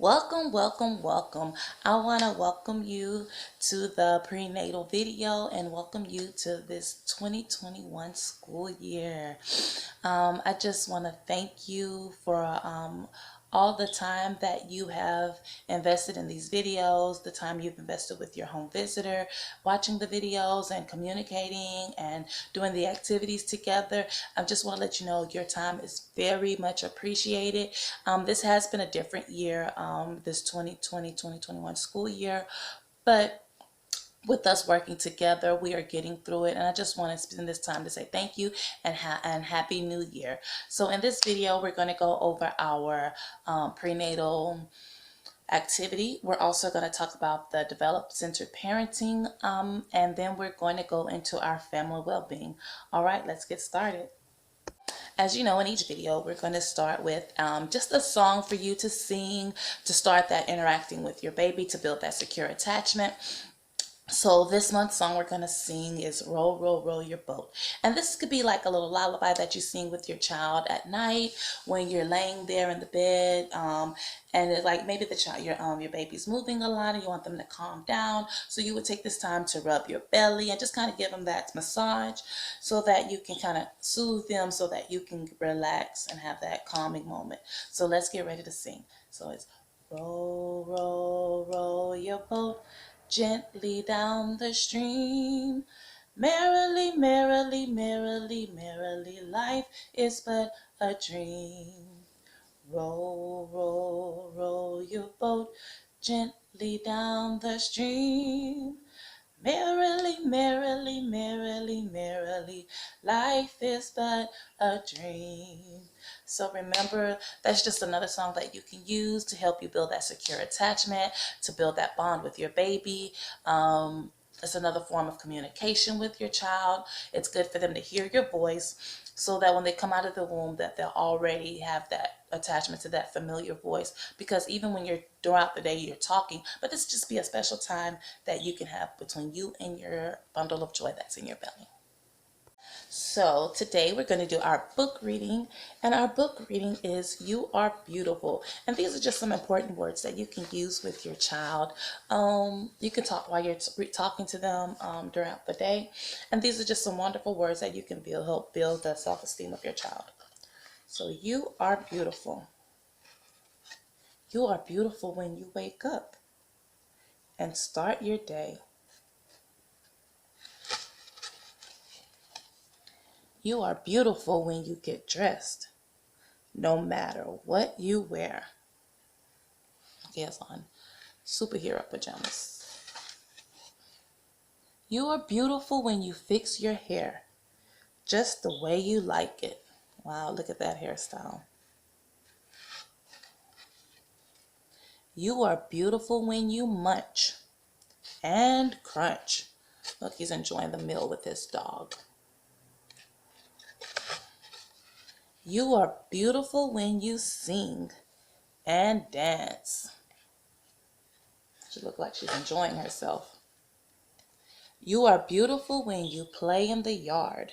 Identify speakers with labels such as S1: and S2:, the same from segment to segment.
S1: Welcome, welcome, welcome. I want to welcome you to the prenatal video and welcome you to this 2021 school year. I just want to thank you for all the time that you have invested in these videos, the time you've invested with your home visitor, watching the videos and communicating and doing the activities together. I just want to let you know your time is very much appreciated. This has been a different year, this 2020-2021 school year, but with us working together, we are getting through it. And I just want to spend this time to say thank you and happy new year. So in this video, we're going to go over our prenatal activity. We're also going to talk about the development-centered parenting, and then we're going to go into our family well-being. All right, let's get started. As you know, in each video, we're going to start with just a song for you to sing to start that interacting with your baby, to build that secure attachment. So this month's song we're going to sing is Roll, Roll, Roll Your Boat. And this could be like a little lullaby that you sing with your child at night when you're laying there in the bed. And it's like maybe the child, your baby's moving a lot and you want them to calm down. So you would take this time to rub your belly and just kind of give them that massage so that you can kind of soothe them so that you can relax and have that calming moment. So let's get ready to sing. So it's roll, roll, roll your boat gently down the stream. Merrily, merrily, merrily, merrily, life is but a dream. Roll, roll, roll your boat gently down the stream. Merrily, merrily, merrily, merrily, life is but a dream. So remember, that's just another song that you can use to help you build that secure attachment, to build that bond with your baby. It's another form of communication with your child. It's good for them to hear your voice so that when they come out of the womb that they'll already have that attachment to that familiar voice. Because even when you're throughout the day you're talking, but this just be a special time that you can have between you and your bundle of joy that's in your belly. So today we're going to do our book reading, and our book reading is You Are Beautiful. And these are just some important words that you can use with your child. You can talk while you're talking to them throughout the day. And these are just some wonderful words that you can help build the self-esteem of your child. So you are beautiful. You are beautiful when you wake up and start your day. You are beautiful when you get dressed, no matter what you wear. Yes, on superhero pajamas. You are beautiful when you fix your hair just the way you like it. Wow, look at that hairstyle. You are beautiful when you munch and crunch. Look, he's enjoying the meal with his dog. You are beautiful when you sing and dance. She looks like she's enjoying herself. You are beautiful when you play in the yard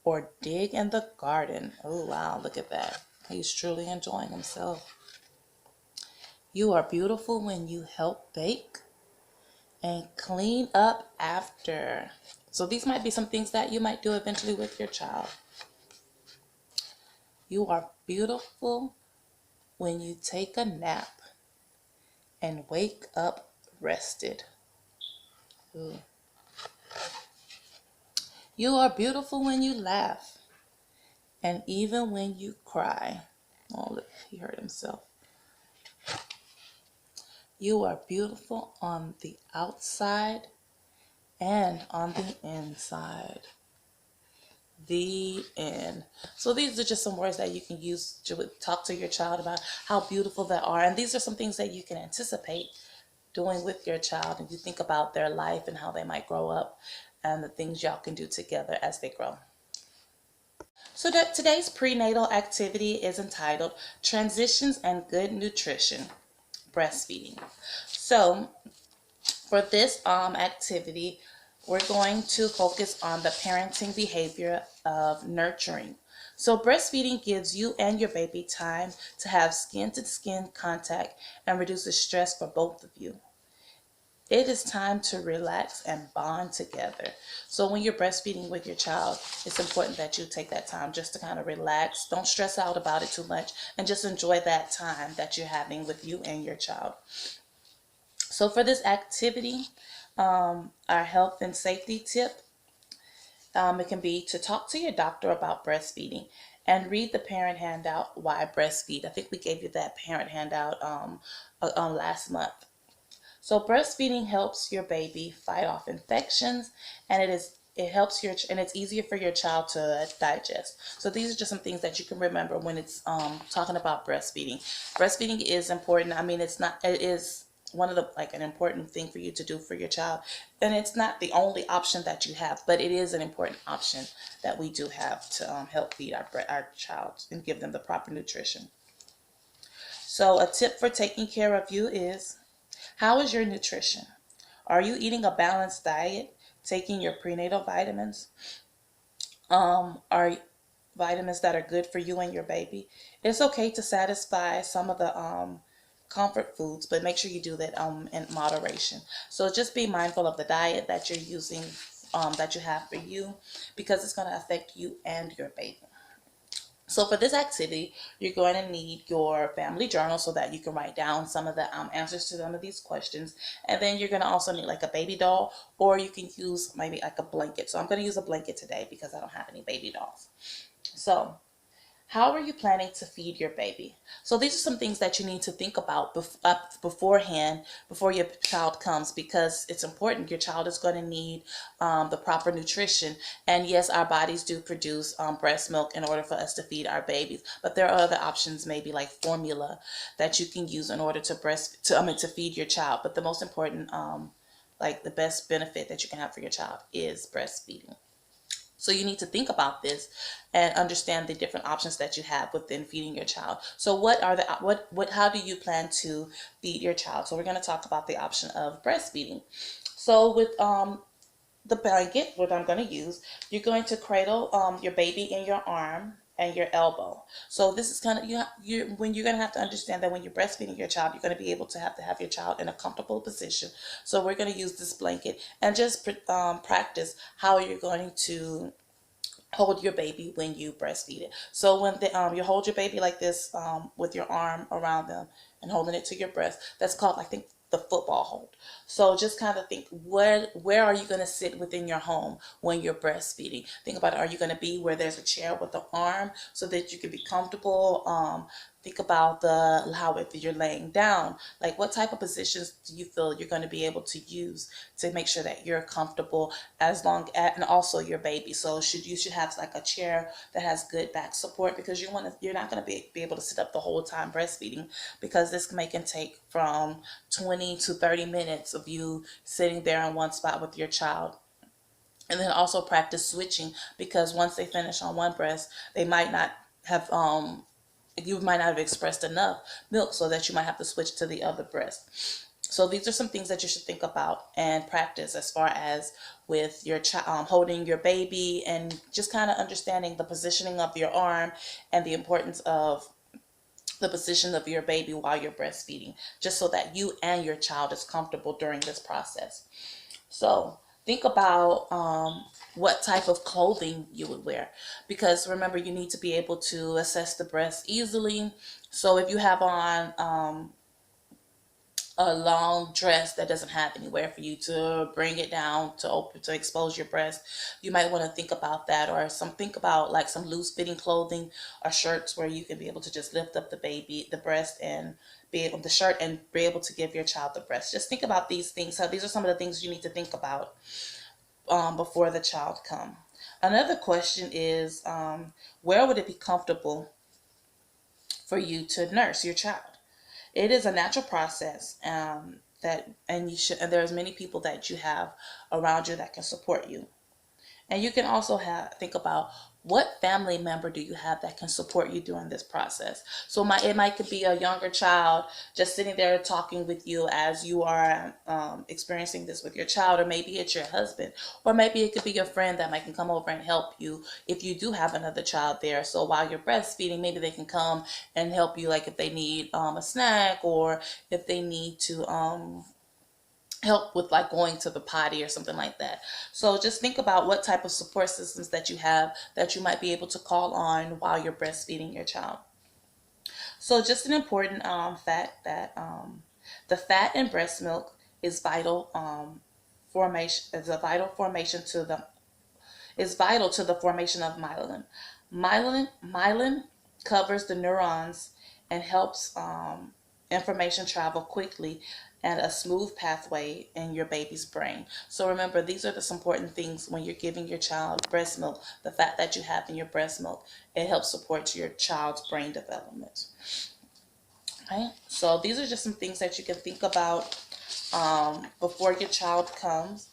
S1: or dig in the garden. Oh, wow, look at that. He's truly enjoying himself. You are beautiful when you help bake and clean up after. So these might be some things that you might do eventually with your child. You are beautiful when you take a nap and wake up rested. Ooh. You are beautiful when you laugh and even when you cry. Oh, look, he hurt himself. You are beautiful on the outside and on the inside. The end. So these are just some words that you can use to talk to your child about how beautiful they are. And these are some things that you can anticipate doing with your child, and you think about their life and how they might grow up and the things y'all can do together as they grow. So today's prenatal activity is entitled Transitions and Good Nutrition, Breastfeeding. So for this activity, we're going to focus on the parenting behavior of nurturing. So, breastfeeding gives you and your baby time to have skin to skin contact and reduces stress for both of you. It is time to relax and bond together. So, when you're breastfeeding with your child, it's important that you take that time just to kind of relax. Don't stress out about it too much and just enjoy that time that you're having with you and your child. So, for this activity, our health and safety tip, it can be to talk to your doctor about breastfeeding and read the parent handout, Why Breastfeed. I think we gave you that parent handout last month. So breastfeeding helps your baby fight off infections, and it helps and it's easier for your child to digest. So these are just some things that you can remember when it's talking about breastfeeding. Breastfeeding is important. I mean, it is one of the like an important thing for you to do for your child, and it's not the only option that you have, but it is an important option that we do have to help feed our child and give them the proper nutrition. So a tip for taking care of you is, how is your nutrition? Are you eating a balanced diet, taking your prenatal vitamins? Are vitamins that are good for you and your baby? It's okay to satisfy some of the comfort foods, but make sure you do that in moderation. So just be mindful of the diet that you're using, that you have for you, because it's going to affect you and your baby. So for this activity, you're going to need your family journal so that you can write down some of the answers to some of these questions. And then you're going to also need like a baby doll, or you can use maybe like a blanket. So I'm going to use a blanket today because I don't have any baby dolls. So how are you planning to feed your baby? So these are some things that you need to think about beforehand, before your child comes, because it's important. Your child is going to need the proper nutrition. And yes, our bodies do produce breast milk in order for us to feed our babies. But there are other options, maybe like formula, that you can use in order to feed your child. But the most important, like the best benefit that you can have for your child is breastfeeding. So you need to think about this and understand the different options that you have within feeding your child. So how do you plan to feed your child? So we're going to talk about the option of breastfeeding. So with the blanket, what I'm going to use, you're going to cradle your baby in your arm and your elbow. So this is kind of when you're going to have to understand that when you're breastfeeding your child, you're going to be able to have your child in a comfortable position. So we're going to use this blanket and just practice how you're going to hold your baby when you breastfeed it. So when you hold your baby like this, with your arm around them and holding it to your breast, that's called, I think, the football hold. So just kind of think, where are you going to sit within your home when you're breastfeeding? Think about it. Are you going to be where there's a chair with the arm so that you can be comfortable? Think about how, if you're laying down, like what type of positions do you feel you're going to be able to use to make sure that you're comfortable, and also your baby. So you should have like a chair that has good back support, because you're not going to be able to sit up the whole time breastfeeding, because this can take from 20 to 30 minutes of you sitting there in one spot with your child. And then also practice switching, because once they finish on one breast, they might not have you might not have expressed enough milk, so that you might have to switch to the other breast. So these are some things that you should think about and practice, as far as with your child, holding your baby, and just kind of understanding the positioning of your arm and the importance of the position of your baby while you're breastfeeding, just so that you and your child is comfortable during this process. So think about what type of clothing you would wear, because remember, you need to be able to assess the breast easily. So if you have on a long dress that doesn't have anywhere for you to bring it down to expose your breast, you might want to think about that, or think about like some loose fitting clothing or shirts where you can be able to just lift up the breast, and the shirt, and be able to give your child the breast. Just think about these things. So these are some of the things you need to think about before the child come. Another question is, where would it be comfortable for you to nurse your child? It is a natural process, and there's many people that you have around you that can support you. And you can also think about what family member do you have that can support you during this process? So it might could be a younger child just sitting there talking with you as you are experiencing this with your child, or maybe it's your husband, or maybe it could be your friend that might can come over and help you if you do have another child there. So while you're breastfeeding, maybe they can come and help you, like if they need a snack, or if they need to help with like going to the potty or something like that. So just think about what type of support systems that you have that you might be able to call on while you're breastfeeding your child. So just an important fact that the fat in breast milk is vital formation is a vital formation to the is vital to the formation of myelin. Myelin covers the neurons and helps information travel quickly and a smooth pathway in your baby's brain. So remember, these are the important things when you're giving your child breast milk. The fat that you have in your breast milk, it helps support your child's brain development. Okay, so these are just some things that you can think about before your child comes.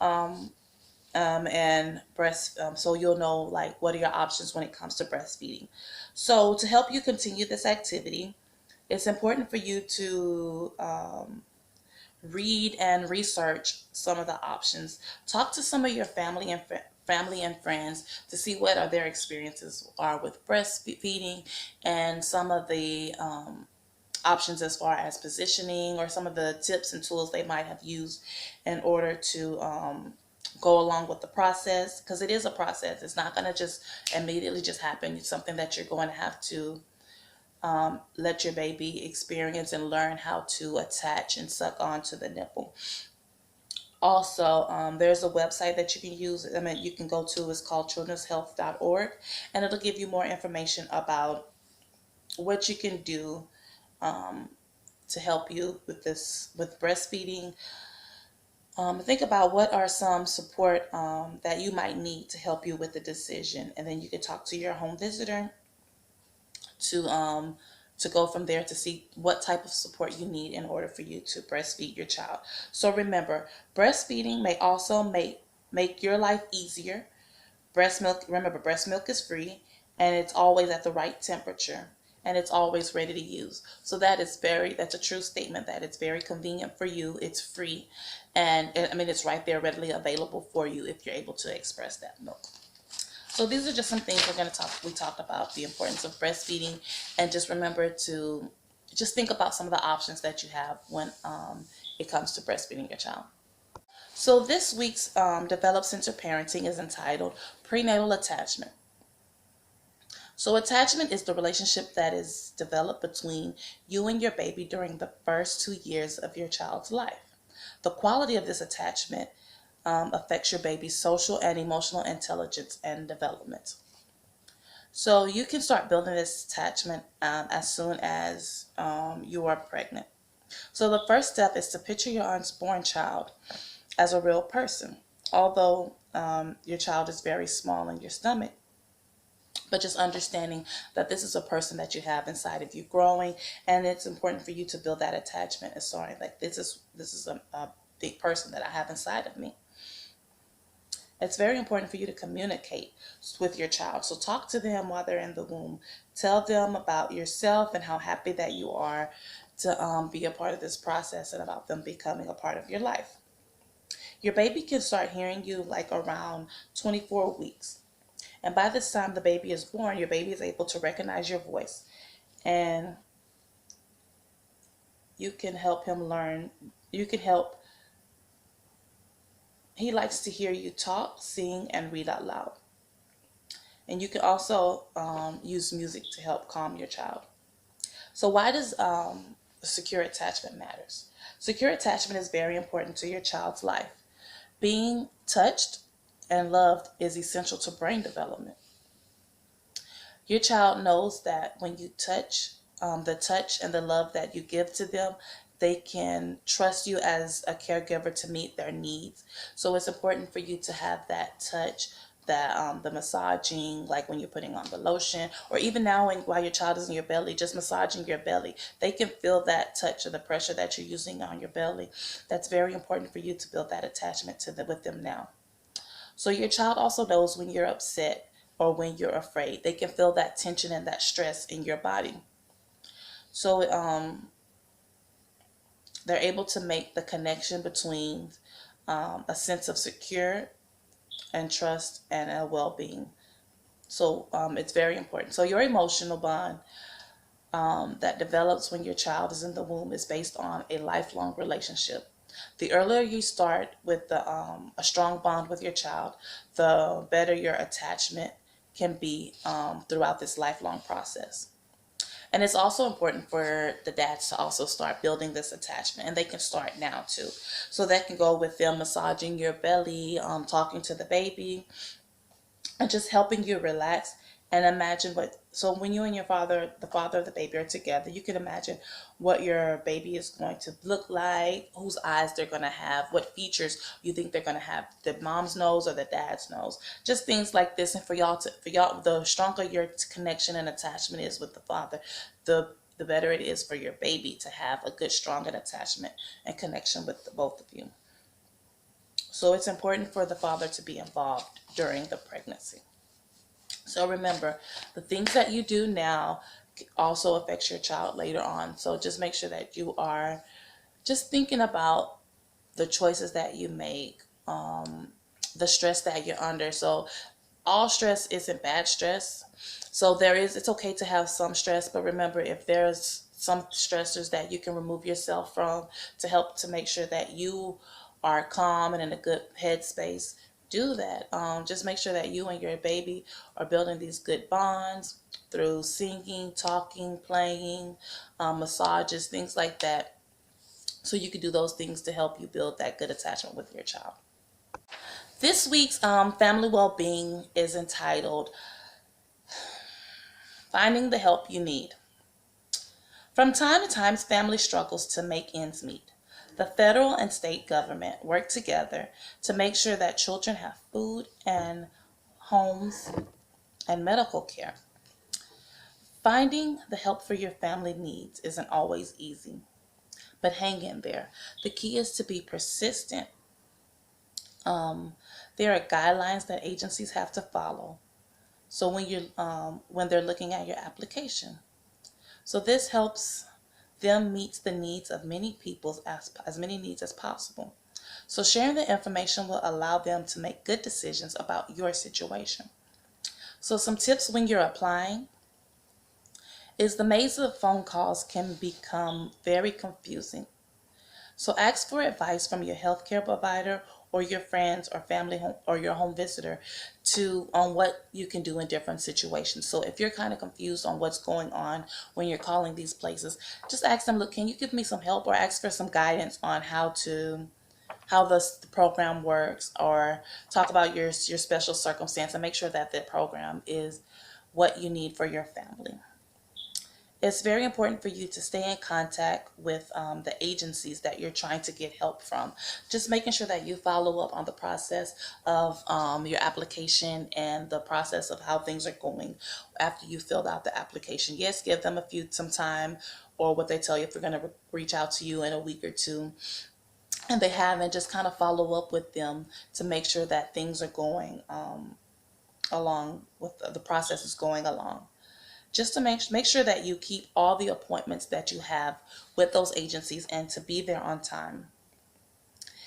S1: And so you'll know like what are your options when it comes to breastfeeding. So to help you continue this activity, it's important for you to read and research some of the options. Talk to some of your family and friends to see what are their experiences are with breastfeeding, and some of the options as far as positioning, or some of the tips and tools they might have used in order to go along with the process, because it is a process. It's not going to just immediately just happen. It's something that you're going to have to let your baby experience and learn how to attach and suck onto the nipple. Also, there's a website that you can use. I mean, you can go to. It's called childrenshealth.org, and it'll give you more information about what you can do to help you with this, with breastfeeding. Think about what are some support that you might need to help you with the decision, and then you can talk to your home visitor to go from there to see what type of support you need in order for you to breastfeed your child. So remember, breastfeeding may also make your life easier. Remember, breast milk is free, and it's always at the right temperature, and it's always ready to use. So that's a true statement, that it's very convenient for you. It's free, and I mean, it's right there readily available for you if you're able to express that milk. So these are just some things we talked about the importance of breastfeeding, and just remember to just think about some of the options that you have when it comes to breastfeeding your child. So this week's Develop Center Parenting is entitled Prenatal Attachment. So attachment is the relationship that is developed between you and your baby during the first 2 years of your child's life. The quality of this attachment affects your baby's social and emotional intelligence and development. So you can start building this attachment as soon as you are pregnant. So the first step is to picture your unborn child as a real person. Although your child is very small in your stomach, but just understanding that this is a person that you have inside of you growing, and it's important for you to build that attachment. As sorry, like this is a big person that I have inside of me. It's very important for you to communicate with your child. So talk to them while they're in the womb. Tell them about yourself and how happy that you are to be a part of this process, and about them becoming a part of your life. Your baby can start hearing you like around 24 weeks. And by this time the baby is born, your baby is able to recognize your voice. And you can help him learn. You can help. He likes to hear you talk, sing, and read out loud. And you can also use music to help calm your child. So why does secure attachment matters? Secure attachment is very important to your child's life. Being touched and loved is essential to brain development. Your child knows that when you the touch and the love that you give to them, they can trust you as a caregiver to meet their needs. So it's important for you to have that touch, that the massaging, like when you're putting on the lotion, or even now while your child is in your belly, just massaging your belly. They can feel that touch or the pressure that you're using on your belly. That's very important for you to build that attachment with them now. So your child also knows when you're upset, or when you're afraid. They can feel that tension and that stress in your body. So they're able to make the connection between a sense of secure and trust and a well-being. So it's very important. So your emotional bond that develops when your child is in the womb is based on a lifelong relationship. The earlier you start with a strong bond with your child, the better your attachment can be throughout this lifelong process. And it's also important for the dads to also start building this attachment, and they can start now too. So that can go with them massaging your belly, talking to the baby, and just helping you relax and imagine what. So when you and your father, the father of the baby, are together, you can imagine what your baby is going to look like, whose eyes they're going to have, what features you think they're going to have, the mom's nose or the dad's nose, just things like this. And for y'all, the stronger your connection and attachment is with the father, the better it is for your baby to have a good, strong attachment and connection with the both of you. So it's important for the father to be involved during the pregnancy. So remember, the things that you do now also affects your child later on. So just make sure that you are just thinking about the choices that you make, the stress that you're under. So all stress isn't bad stress. So it's okay to have some stress, but remember, if there's some stressors that you can remove yourself from to help to make sure that you are calm and in a good headspace, do that. Just make sure that you and your baby are building these good bonds through singing, talking, playing, massages, things like that. So you can do those things to help you build that good attachment with your child. This week's family well-being is entitled Finding the Help You Need. From time to time, family struggles to make ends meet. The federal and state government work together to make sure that children have food and homes and medical care. Finding the help for your family needs isn't always easy, but hang in there. The key is to be persistent. There are guidelines that agencies have to follow. So when they're looking at your application, so this helps them meet the needs of many people, as many needs as possible. So sharing the information will allow them to make good decisions about your situation. So some tips when you're applying is the maze of phone calls can become very confusing. So ask for advice from your healthcare provider or your friends or family home, or your home visitor on what you can do in different situations. So if you're kind of confused on what's going on when you're calling these places, just ask them, look, can you give me some help, or ask for some guidance on how the program works, or talk about your special circumstance and make sure that the program is what you need for your family. It's very important for you to stay in contact with the agencies that you're trying to get help from. Just making sure that you follow up on the process of your application and the process of how things are going after you filled out the application. Yes, give them some time, or what they tell you if they're going to reach out to you in a week or two, and they haven't, just kind of follow up with them to make sure that things are going along with the process is going along, just to make sure that you keep all the appointments that you have with those agencies and to be there on time.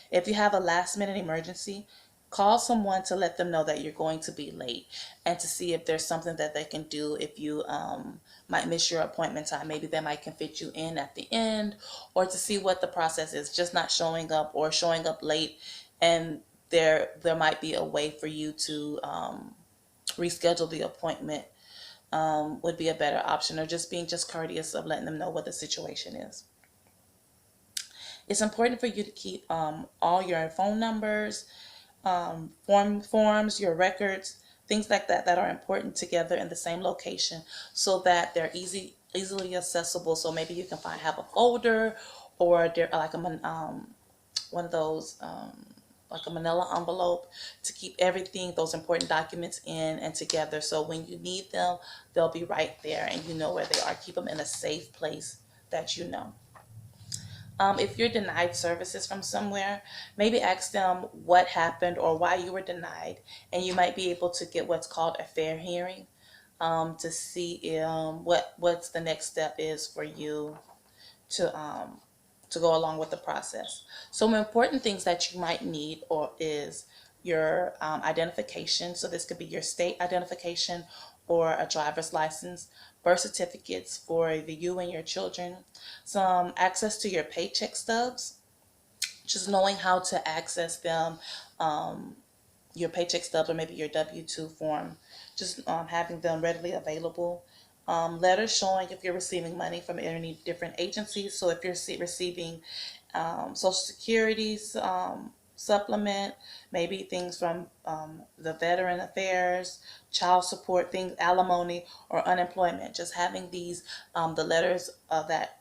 S1: If you have a last minute emergency, call someone to let them know that you're going to be late, and to see if there's something that they can do if you might miss your appointment time. Maybe they might can fit you in at the end, or to see what the process is, just not showing up or showing up late, and there might be a way for you to reschedule the appointment, would be a better option, or just being just courteous of letting them know what the situation is. It's important for you to keep all your phone numbers, forms, your records, things like that that are important together in the same location, so that they're easily accessible. So maybe you can have a folder, or they're like one of those like a manila envelope to keep everything, those important documents in and together. So when you need them, they'll be right there and you know where they are. Keep them in a safe place that you know. If you're denied services from somewhere, maybe ask them what happened or why you were denied, and you might be able to get what's called a fair hearing, to see what's the next step is for you to to go along with the process. Some important things that you might need or is your identification. So this could be your state identification or a driver's license, birth certificates for you and your children, some access to your paycheck stubs, just knowing how to access them, um, your paycheck stubs or maybe your W-2 form, just having them readily available. Letters showing if you're receiving money from any different agencies. So if you're receiving Social Security's supplement, maybe things from the Veteran Affairs, child support things, alimony, or unemployment. Just having these, the letters of that,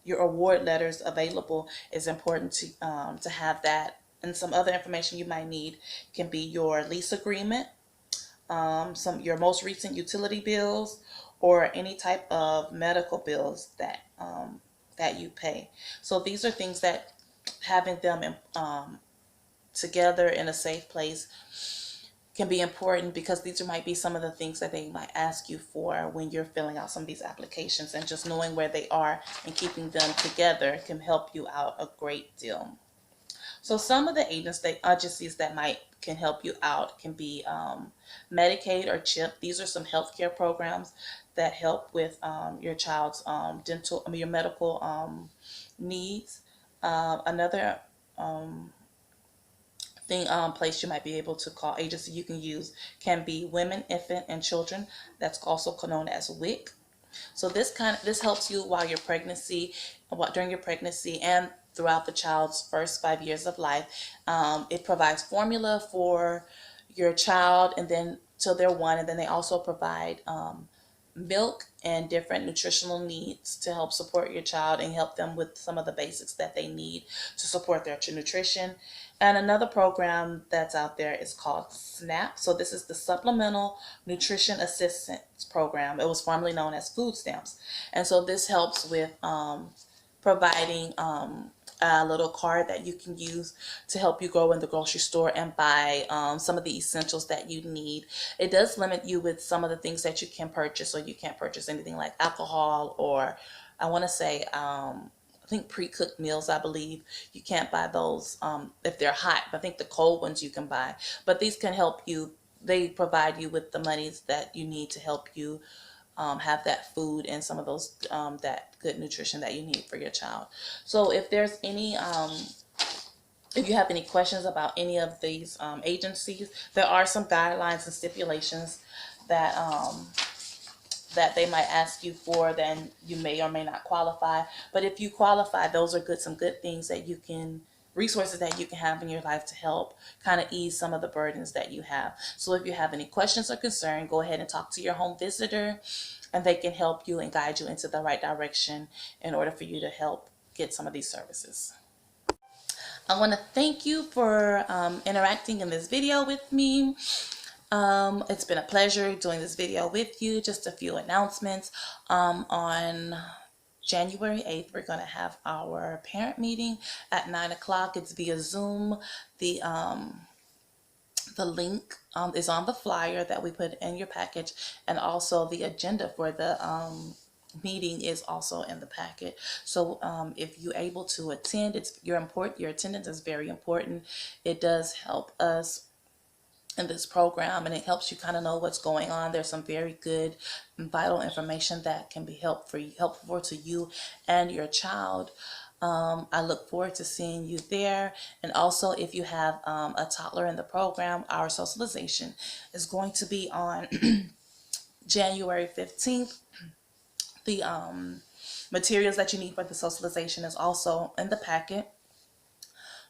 S1: your award letters available is important to have that. And some other information you might need can be your lease agreement, some your most recent utility bills, or any type of medical bills that you pay. So these are things that having them together in a safe place can be important, because these might be some of the things that they might ask you for when you're filling out some of these applications, and just knowing where they are and keeping them together can help you out a great deal. So some of the agencies that might can help you out can be Medicaid or CHIP. These are some healthcare programs that help with your child's your medical needs. Another place you might be able to call agency you can use can be Women, Infant, and Children. That's also known as WIC. So this helps you while your pregnancy, during your pregnancy, and throughout the child's first 5 years of life. It provides formula for your child, and then till they're one, and then they also provide milk and different nutritional needs to help support your child and help them with some of the basics that they need to support their nutrition. And another program that's out there is called SNAP. So this is the Supplemental Nutrition Assistance Program. It was formerly known as food stamps. And so this helps with providing a little card that you can use to help you go in the grocery store and buy some of the essentials that you need. It does limit you with some of the things that you can purchase, so you can't purchase anything like alcohol, or I want to say I think pre-cooked meals, I believe. You can't buy those if they're hot. I think the cold ones you can buy. But these can help you. They provide you with the monies that you need to help you have that food and some of those that good nutrition that you need for your child. So if there's any if you have any questions about any of these agencies, there are some guidelines and stipulations that that they might ask you for, then you may or may not qualify. But if you qualify, those are some good things that you can, resources that you can have in your life to help kind of ease some of the burdens that you have. So if you have any questions or concern, go ahead and talk to your home visitor, and they can help you and guide you into the right direction in order for you to help get some of these services. I want to thank you for interacting in this video with me. It's been a pleasure doing this video with you. Just a few announcements. On January 8th, we're going to have our parent meeting at 9 o'clock. It's via Zoom. The link is on the flyer that we put in your package, and also the agenda for the meeting is also in the packet. So if you're able to attend, your attendance is very important. It does help us in this program, and it helps you kind of know what's going on. There's some very good and vital information that can be helpful to you and your child. I look forward to seeing you there. And also, if you have a toddler in the program, our socialization is going to be on January 15th. The materials that you need for the socialization is also in the packet.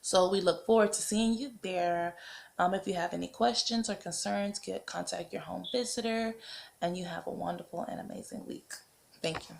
S1: So we look forward to seeing you there. If you have any questions or concerns, contact your home visitor, and you have a wonderful and amazing week. Thank you.